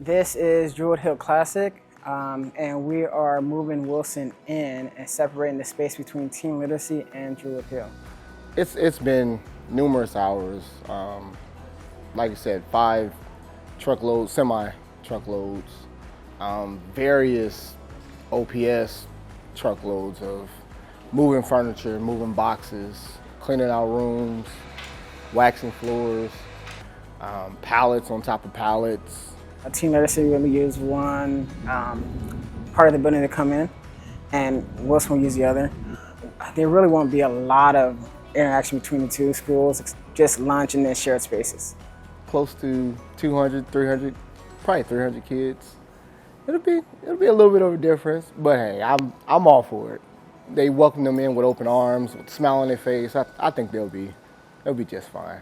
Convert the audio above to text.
This is Druid Hill Classic, and we are moving Wilson in and separating the space between Teen Literacy and Druid Hill. It's been numerous hours. Like I said, 5 truckloads, semi-truckloads, various OPS truckloads of moving furniture, moving boxes, cleaning out rooms, waxing floors, pallets on top of pallets. Teen Literacy will use one part of the building to come in, and Wilson will use the other. There really won't be a lot of interaction between the two schools, just lunch and then shared spaces. Close to 200, 300, probably 300 kids. It'll be a little bit of a difference, but hey, I'm all for it. They welcome them in with open arms, with a smile on their face. I think they'll be just fine.